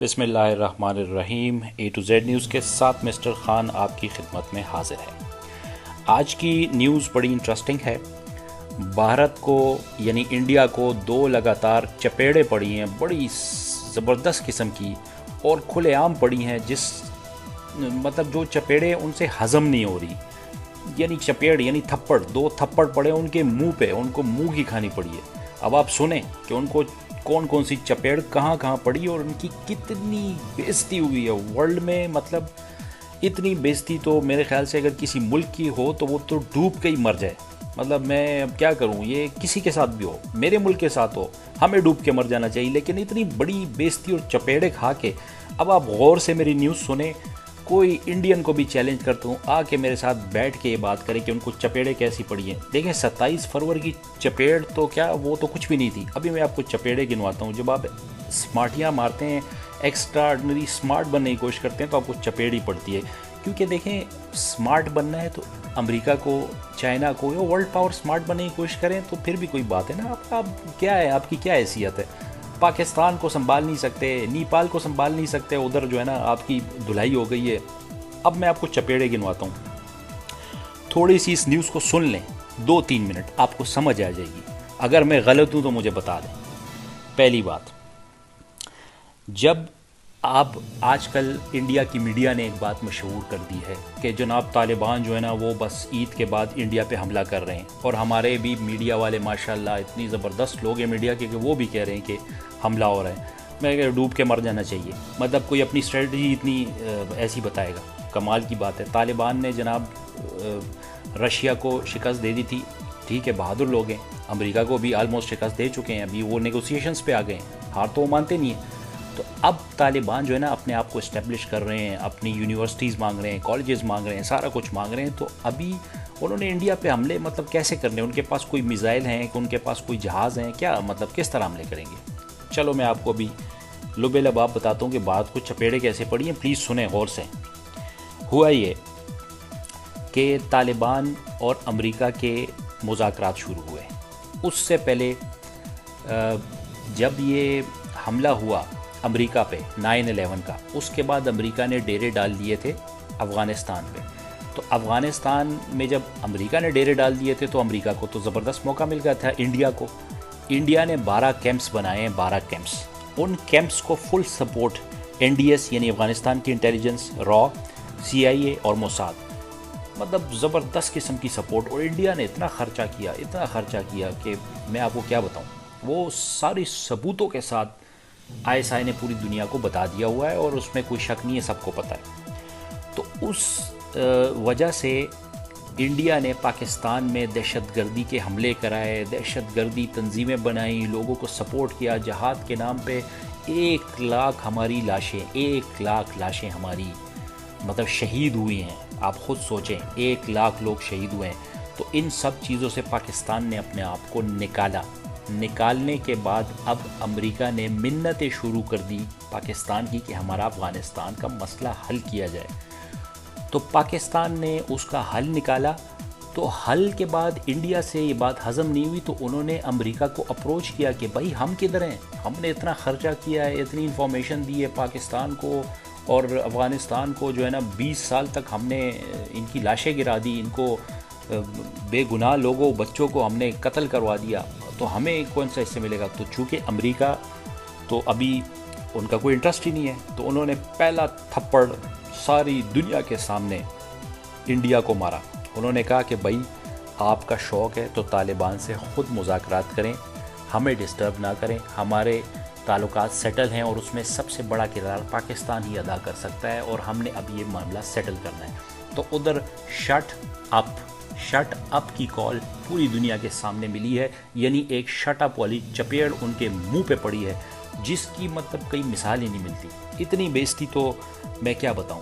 बिस्मिल्लाहिर्रहमानिर्रहीम। ए to Z news के साथ मिस्टर ख़ान आपकी खिदमत में हाजिर है। आज की न्यूज़ बड़ी इंटरेस्टिंग है। भारत को यानी इंडिया को दो लगातार चपेड़े पड़ी हैं, बड़ी ज़बरदस्त किस्म की और खुलेआम पड़ी हैं, मतलब जो चपेड़े उनसे हज़म नहीं हो रही। यानी चपेड़ यानी थप्पड़, दो थप्पड़ पड़े उनके मुंह पे, उनको मुंह की खानी पड़ी है। अब आप सुने कि उनको कौन कौन सी चपेड़ कहाँ कहाँ पड़ी और उनकी कितनी बेइज्जती हुई है वर्ल्ड में। मतलब इतनी बेइज्जती तो मेरे ख्याल से अगर किसी मुल्क की हो तो वो तो डूब के ही मर जाए। मतलब मैं अब क्या करूँ, ये किसी के साथ भी हो, मेरे मुल्क के साथ हो, हमें डूब के मर जाना चाहिए। लेकिन इतनी बड़ी बेइज्जती और चपेड़े खा के, अब आप गौर से मेरी न्यूज़ सुने, कोई इंडियन को भी चैलेंज करता हूँ आके मेरे साथ बैठ के ये बात करें कि उनको चपेड़े कैसी पड़ी हैं। देखें 27 फरवरी की चपेड़ तो क्या, वो तो कुछ भी नहीं थी। अभी मैं आपको चपेड़े गिनवाता हूँ। जब आप स्मार्टियाँ मारते हैं, एक्स्ट्रा ऑर्डिनरी स्मार्ट बनने की कोशिश करते हैं तो आपको चपेड़ ही पड़ती है। क्योंकि देखें स्मार्ट बनना है तो अमेरिका को, चाइना को या वर्ल्ड पावर स्मार्ट बनने की कोशिश करें तो फिर भी कोई बात है ना। आप क्या है, आपकी क्या हैसियत है? पाकिस्तान को संभाल नहीं सकते, नेपाल को संभाल नहीं सकते, उधर जो है ना आपकी धुलाई हो गई है। अब मैं आपको चपेड़े गिनवाता हूँ, थोड़ी सी इस न्यूज़ को सुन लें, 2-3 मिनट आपको समझ आ जाएगी। अगर मैं गलत हूँ तो मुझे बता दें। पहली बात, जब आप आजकल इंडिया की मीडिया ने एक बात मशहूर कर दी है कि जनाब तालिबान जो है ना वो बस ईद के बाद इंडिया पे हमला कर रहे हैं, और हमारे भी मीडिया वाले माशाल्लाह इतनी ज़बरदस्त लोग हैं मीडिया के कि वो भी कह रहे हैं कि हमला हो रहा है। मैं कह डूब के मर जाना चाहिए। मतलब कोई अपनी स्ट्रेटजी इतनी ऐसी बताएगा, कमाल की बात है। तालिबान ने जनाब रशिया को शिकस्त दे दी थी, ठीक है, बहादुर लोग हैं। अमेरिका को भी आलमोस्ट शिकस्त दे चुके हैं, अभी वो नेगोशिएशंस पे आ गए हैं, हार तो वो मानते नहीं हैं। तो अब तालिबान जो है ना अपने आप को इस्टेब्लिश कर रहे हैं, अपनी यूनिवर्सिटीज़ मांग रहे हैं, कॉलेजेस मांग रहे हैं, सारा कुछ मांग रहे हैं। तो अभी उन्होंने इंडिया पे हमले मतलब कैसे करने, उनके पास कोई मिसाइल हैं कि उनके पास कोई जहाज़ हैं क्या, मतलब किस तरह हमले करेंगे? चलो मैं आपको अभी लुबेलब बताता हूँ कि बात को चपेड़े कैसे पड़ी हैं। प्लीज़ सुने गौर से। हुआ ये कि तालिबान और अमेरिका के मुज़ाकरात शुरू हुए। उससे पहले जब ये हमला हुआ अमेरिका पे 9/11 का, उसके बाद अमेरिका ने डेरे डाल दिए थे अफ़गानिस्तान पे। तो अफ़गानिस्तान में जब अमेरिका ने डेरे डाल दिए थे तो अमेरिका को तो ज़बरदस्त मौका मिल गया था इंडिया को। इंडिया ने 12 कैंप्स बनाए हैं, 12 कैंप्स। उन कैंप्स को फुल सपोर्ट NDS यानी अफ़गानिस्तान की इंटेलिजेंस, रॉ, CIA और मोसाद, मतलब ज़बरदस्त किस्म की सपोर्ट। और इंडिया ने इतना ख़र्चा किया कि मैं आपको क्या बताऊँ। वो सारी सबूतों के साथ ISI ने पूरी दुनिया को बता दिया हुआ है और उसमें कोई शक नहीं है, सबको पता है। तो उस वजह से इंडिया ने पाकिस्तान में दहशतगर्दी के हमले कराए, दहशतगर्दी तंजीमें बनाई, लोगों को सपोर्ट किया। जहाद के नाम पे 1 लाख हमारी लाशें, 1 लाख लाशें हमारी मतलब शहीद हुई हैं। आप ख़ुद सोचें, 1 लाख लोग शहीद हुए हैं। तो इन सब चीज़ों से पाकिस्तान ने अपने आप को निकालने के बाद अब अमेरिका ने मिन्नतें शुरू कर दी पाकिस्तान की कि हमारा अफ़गानिस्तान का मसला हल किया जाए। तो पाकिस्तान ने उसका हल निकाला। तो हल के बाद इंडिया से ये बात हज़म नहीं हुई तो उन्होंने अमेरिका को अप्रोच किया कि भाई हम किधर हैं, हमने इतना ख़र्चा किया है, इतनी इंफॉर्मेशन दी है पाकिस्तान को और अफ़गानिस्तान को, जो है ना 20 साल तक हमने इनकी लाशें गिरा दी, इनको बेगुनाह लोगों, बच्चों को हमने कत्ल करवा दिया, तो हमें कौन सा हिस्से मिलेगा? तो चूँकि अमेरिका तो अभी उनका कोई इंटरेस्ट ही नहीं है, तो उन्होंने पहला थप्पड़ सारी दुनिया के सामने इंडिया को मारा। उन्होंने कहा कि भाई आपका शौक़ है तो तालिबान से ख़ुद मुज़ाकरात करें, हमें डिस्टर्ब ना करें, हमारे ताल्लुकात सेटल हैं और उसमें सबसे बड़ा किरदार पाकिस्तान ही अदा कर सकता है और हमने अब ये मामला सेटल करना है। तो उधर शट अप की कॉल पूरी दुनिया के सामने मिली है। यानी एक शट अप वाली चपेड़ उनके मुंह पे पड़ी है, जिसकी मतलब कई मिसाल ही नहीं मिलती। इतनी बेइज्जती तो मैं क्या बताऊं।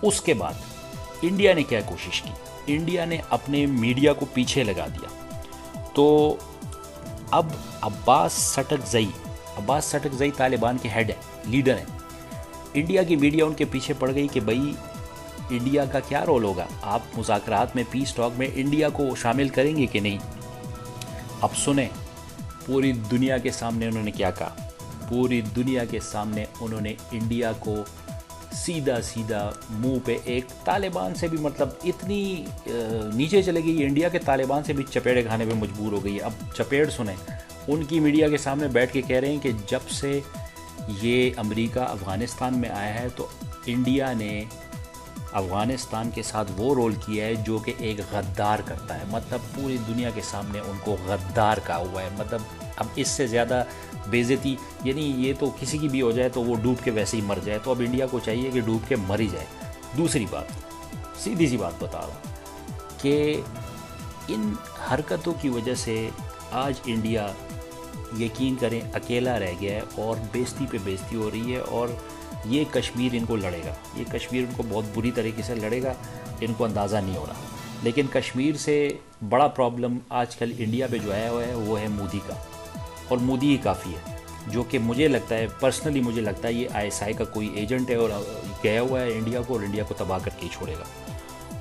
उसके बाद इंडिया ने क्या कोशिश की, इंडिया ने अपने मीडिया को पीछे लगा दिया। तो अब अब्बास सटकज़ई तालिबान के हेड है, लीडर हैं। इंडिया की मीडिया उनके पीछे पड़ गई कि भाई इंडिया का क्या रोल होगा, आप मुज़ाकरात में, पीस टॉक में इंडिया को शामिल करेंगे कि नहीं। अब सुने पूरी दुनिया के सामने उन्होंने क्या कहा। पूरी दुनिया के सामने उन्होंने इंडिया को सीधा सीधा मुंह पे एक तालिबान से भी मतलब इतनी नीचे चले गई इंडिया के तालिबान से भी चपेड़े खाने पे मजबूर हो गई है। अब चपेड़ सुने, उनकी मीडिया के सामने बैठ के कह रहे हैं कि जब से ये अमेरिका अफ़गानिस्तान में आया है तो इंडिया ने अफ़गानिस्तान के साथ वो रोल किया है जो कि एक गद्दार करता है। मतलब पूरी दुनिया के सामने उनको गद्दार कहा हुआ है। मतलब अब इससे ज़्यादा बेइज्जती, यानी ये तो किसी की भी हो जाए तो वो डूब के वैसे ही मर जाए, तो अब इंडिया को चाहिए कि डूब के मर ही जाए। दूसरी बात, सीधी सी बात बता रहा हूँ कि इन हरकतों की वजह से आज इंडिया, यकीन करें, अकेला रह गया है और बेइज्जती पे बेइज्जती हो रही है। और ये कश्मीर इनको लड़ेगा, ये कश्मीर इनको बहुत बुरी तरीके से लड़ेगा, इनको अंदाज़ा नहीं हो रहा। लेकिन कश्मीर से बड़ा प्रॉब्लम आजकल इंडिया पे जो आया हुआ है वो है मोदी का, और मोदी ही काफ़ी है, जो कि मुझे लगता है, पर्सनली मुझे लगता है ये ISI का कोई एजेंट है और गया हुआ है इंडिया को, और इंडिया को तबाह करके ही छोड़ेगा।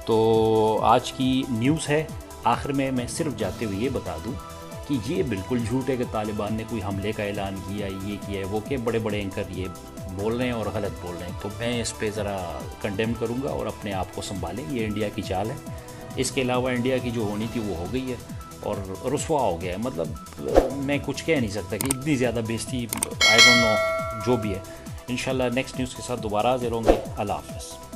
तो आज की न्यूज़ है। आखिर में मैं सिर्फ जाते हुए ये बता दूं कि ये बिल्कुल झूठ है कि तालिबान ने कोई हमले का ऐलान किया, ये किया है वो, के बड़े बड़े एंकर ये बोल रहे हैं और गलत बोल रहे हैं। तो मैं इस पर ज़रा कंडेम करूँगा और अपने आप को संभालें, ये इंडिया की चाल है। इसके अलावा इंडिया की जो होनी थी वो हो गई है और रुसवा हो गया है। मतलब मैं कुछ कह नहीं सकता कि इतनी ज़्यादा बेइज्जती, आई डोंट नो, जो भी है। इंशाल्लाह नेक्स्ट न्यूज़ के साथ दोबारा हाजिर होंगे। अल्लाह हाफ़िज़।